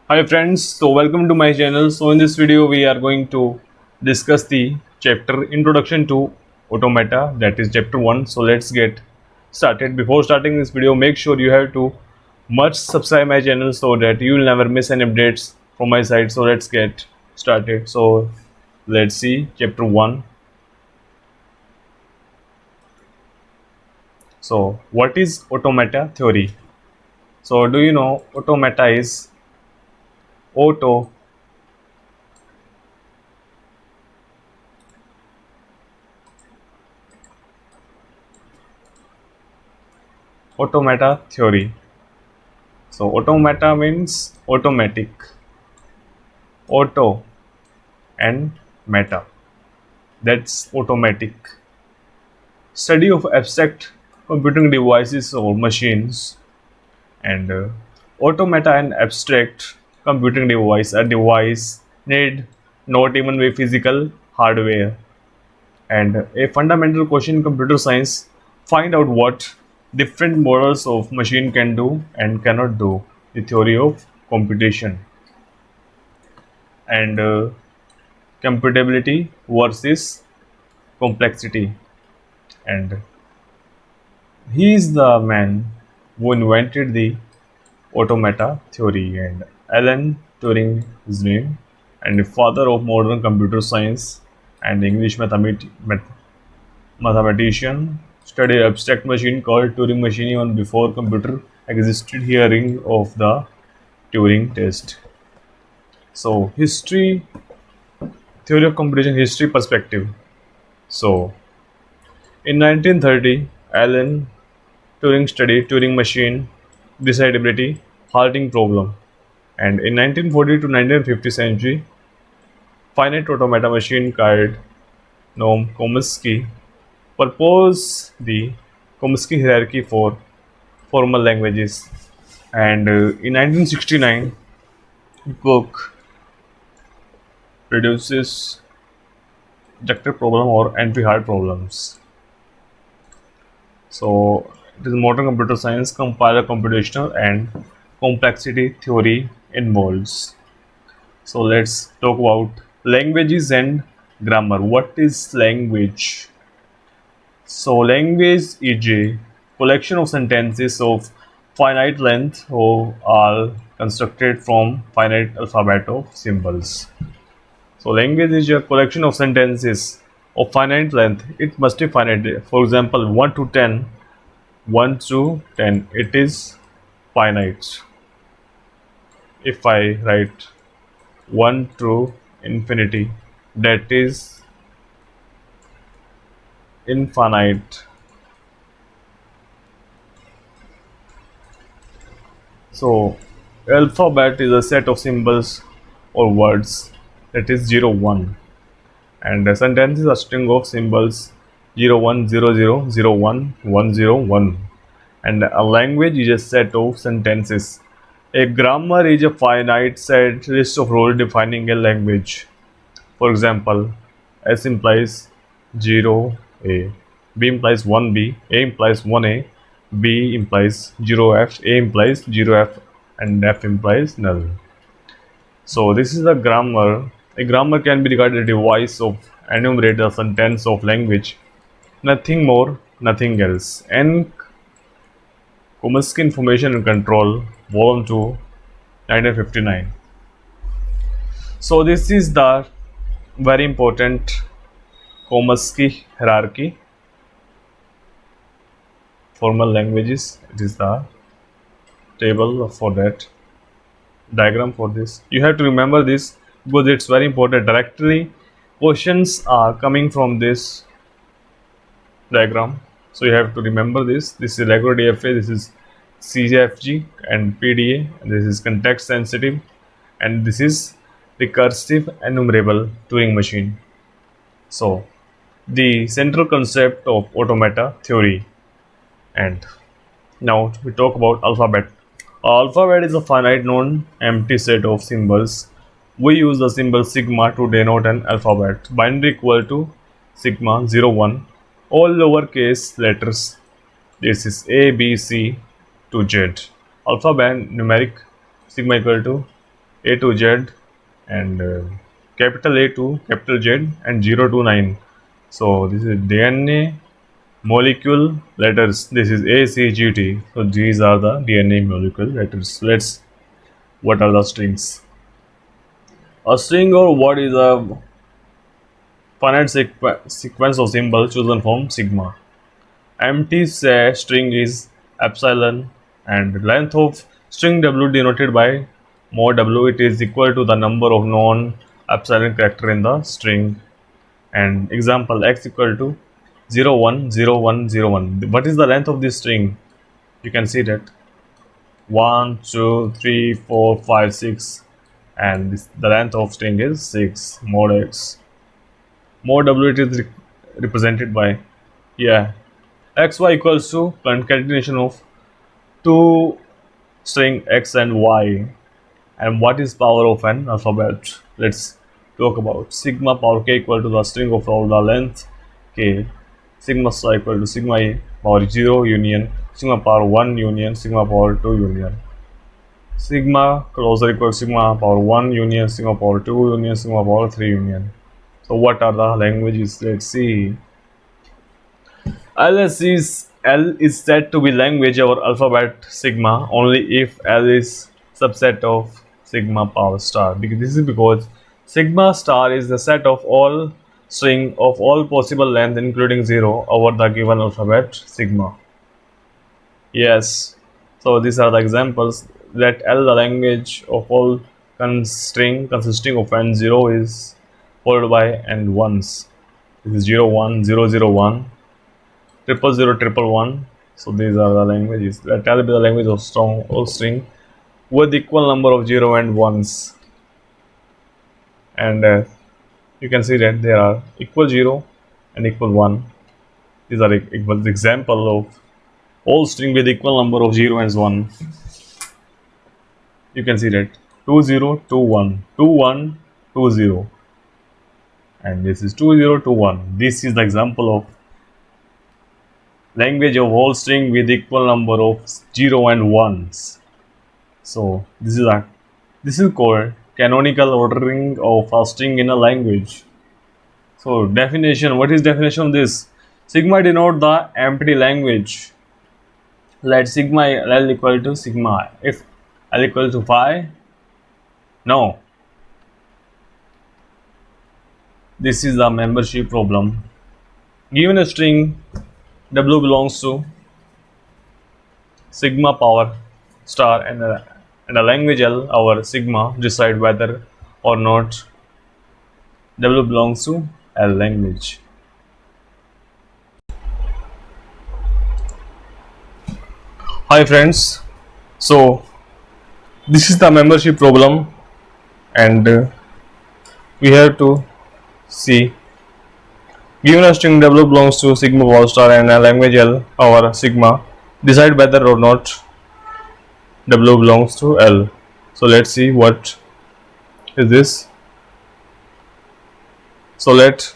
Hi friends, so welcome to my channel. So in this video we are going to discuss the chapter Introduction to Automata, that is chapter 1. So let's get started. Before starting this video, make sure you have to must subscribe my channel so that you will never miss any updates from my side. So let's get started. So let's see chapter 1. So what is Automata Theory? So do you know automata is auto automata theory? So automata means automatic, auto and meta. That's automatic. Study of abstract computing devices or machines, and automata and abstract computing device. A device need not even be physical hardware. And a fundamental question in computer science: find out what different models of machine can do and cannot do. The theory of computation and computability versus complexity. And he is the man who invented the automata theory, and Alan Turing his name, and the father of modern computer science and English mathematician. Studied abstract machine called Turing machine even before computer existed. Hearing of the Turing test. So history, theory of computation, history perspective. So in 1930, Alan Turing studied Turing machine decidability halting problem, and in 1940 to 1950 century, finite automata machine called Noam Chomsky proposed the Chomsky hierarchy for formal languages, and in 1969, Cook produces vector problem or NP-hard problems. So it is modern computer science, compiler computational and complexity theory involves. So let's talk about languages and grammar. What is language? So language is a collection of sentences of finite length who are constructed from finite alphabet of symbols. So language is a collection of sentences of finite length. It must be finite. For example, 1 to 10, 1 to 10, it is finite. If I write 1 to infinity, that is infinite. So alphabet is a set of symbols or words, that is 0 1, and a sentence is a string of symbols 0 1 0 0 0 1 1 0 1, and a language is a set of sentences. A grammar is a finite set list of rules defining a language. For example, S implies 0 A, B implies 1B, A implies 1A, B implies 0F, A implies 0F, and F implies null. So this is the grammar. A grammar can be regarded as a device of enumerate the sentence of language. Nothing more, nothing else. And Chomsky Information and Control, Volume 2, 1959. So this is the very important Chomsky hierarchy. Formal languages, it is the table for that, diagram for this. You have to remember this because it's very important. Directly questions are coming from this diagram, so you have to remember this. This is regular DFA, this is CFG and PDA, and this is context sensitive, and this is recursive enumerable Turing machine. So the central concept of automata theory. And now we talk about alphabet. Alphabet is a finite non-empty set of symbols. We use the symbol sigma to denote an alphabet. Binary equal to sigma 0 1. All lowercase letters. This is A, B, C to Z. Alphabet numeric sigma equal to A to Z, and capital A to capital Z, and 0 to 9. So this is DNA molecule letters. This is A, C, G, T. So these are the DNA molecule letters. Let's what are the strings? A string or word is a finite sequence of symbols chosen from sigma. Empty string is epsilon, and length of string W denoted by mod W, it is equal to the number of non epsilon character in the string. And example, x equal to 0 1 0 1 0 1. What is the length of this string? You can see that 1 2 3 4 5 6, and the length of string is 6 mod x. Mod W, it is represented by, yeah, xy equals to concatenation of two string x and y. And what is power of an alphabet? Let's talk about sigma power k equal to the string of all the length k, sigma star equal to sigma a power 0 union sigma power 1 union sigma power 2 union, sigma closer equal to sigma power 1 union sigma power 2 union sigma power 3 union. So what are the languages? Let's see. L is said to be language or alphabet sigma only if L is subset of sigma power star. Because this is because sigma star is the set of all string of all possible length including 0 over the given alphabet sigma. Yes. So these are the examples. Let L the language of all string consisting of n 0 is followed by n ones. This is 0 1 0 0 1 triple 0 triple 1. So these are the languages. Let L be the language of strong all string with equal number of 0 and 1s. And you can see that there are equal 0 and equal 1. These are equal example of all string with equal number of 0 and 1. You can see that 2 0 2 1 2 1 2 0, and this is 2 0 2 1. This is the example of language of whole string with equal number of 0 and 1s. So this is called canonical ordering of a string in a language. So definition, what is definition of this? Sigma denote the empty language. Let sigma L equal to sigma. If L equal to phi, no. This is the membership problem. Given a string W belongs to sigma power star and a language L, our sigma decide whether or not W belongs to L language. Hi friends, so this is the membership problem, and we have to see, given a string W belongs to sigma power star and a language L, our sigma decide whether or not W belongs to L. So let's see what is this. So let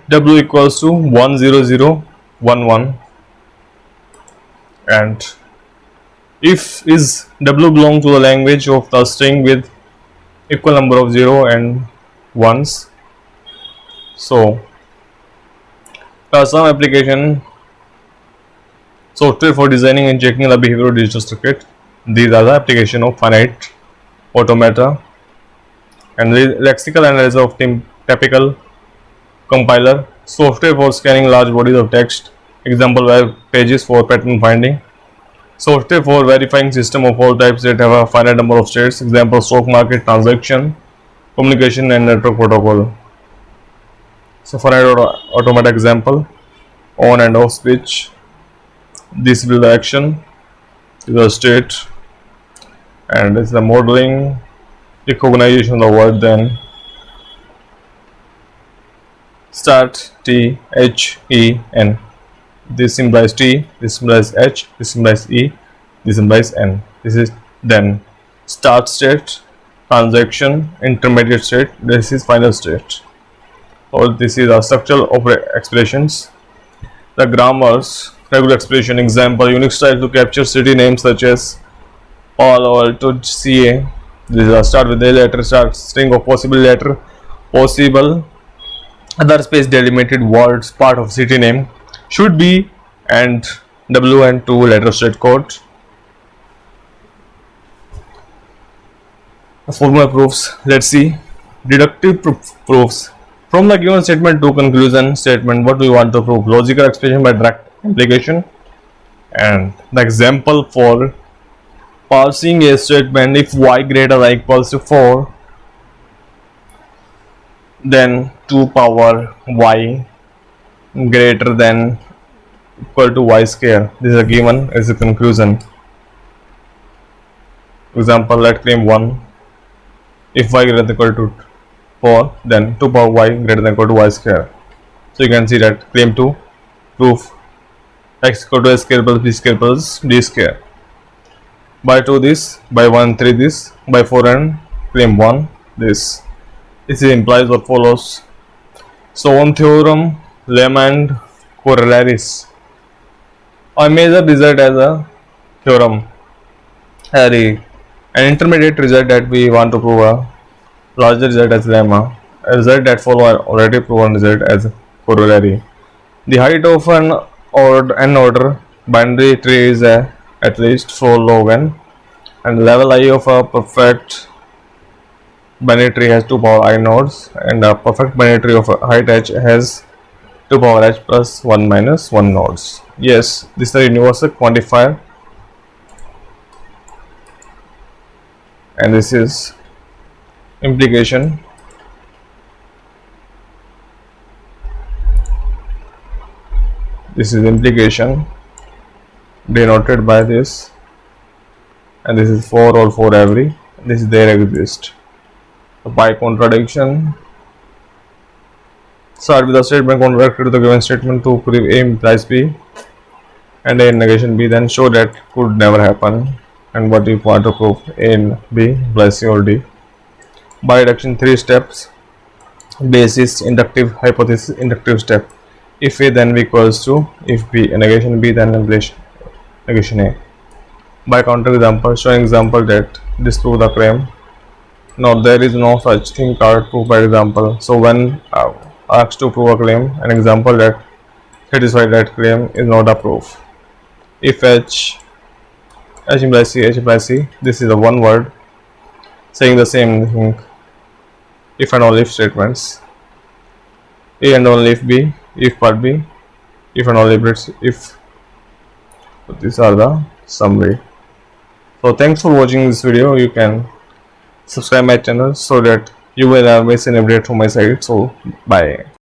W equals to 1 0 0 1 1, and if is W belong to the language of the string with equal number of 0 and 1s. So some application software for designing and checking the behavior of digital circuit. These are the application of finite, automata, and lexical analysis of typical compiler, software for scanning large bodies of text, example web pages for pattern finding, software for verifying system of all types that have a finite number of states, example stock market transaction, communication and network protocol. So finite automata example, on and off switch, this will the action, the state, and it's the modeling, recognition of the word, then start T H E N. This implies T, this implies H, this implies E, this implies N. This is then start state, transaction, intermediate state, this is final state. Or this is a structural expressions. The grammars, regular expression, example, unique style to capture city names such as Palo Alto, CA. This is a start with a letter, start string of possible other space delimited words part of city name should be and W and two letter straight code. Formula proofs. Let's see. Deductive proofs. From the given statement to conclusion statement, what do we want to prove? Logical expression by direct implication. And the example for parsing a statement, if y greater than equals to 4, then 2 power y greater than equal to y square. This is a given as a conclusion. Example, let claim 1. If y greater than equal to 4, then 2 power y greater than equal to y square. So you can see that claim 2 proof x equal to a square plus b square plus d square. By 2 this, by 1 3 this, by 4 and claim 1 this. This implies what follows. So on theorem, lemma and corollaries. A major result as a theorem, an intermediate result that we want to prove, a larger result as lemma, a result that follow an already proven result as corollary. The height of an order binary tree is at least 4 log n, and level I of a perfect binary tree has 2 power I nodes, and a perfect binary tree of height h has 2 power h plus 1 minus 1 nodes. Yes, this is a universal quantifier, and this is implication. This is implication denoted by this, and this is for or for every. This is there exist. So by contradiction, start with the statement contradicted to the given statement to prove A implies B and A in negation B, then show that could never happen. And what if want to prove A in B implies C or D? By reduction, 3 steps: basis, inductive, hypothesis, inductive step. If A then B equals to, if B negation B then negation A. By counter example, showing example that disprove the claim. Now there is no such thing called proof by example. So when asked to prove a claim, an example that satisfies that claim is not a proof. If H implies C, H implies C, this is a one word saying the same thing. If and only if statements. A and only if B, if part B, if and only if. So these are the summary. So thanks for watching this video. You can subscribe my channel so that you will never miss an update from my side. So bye.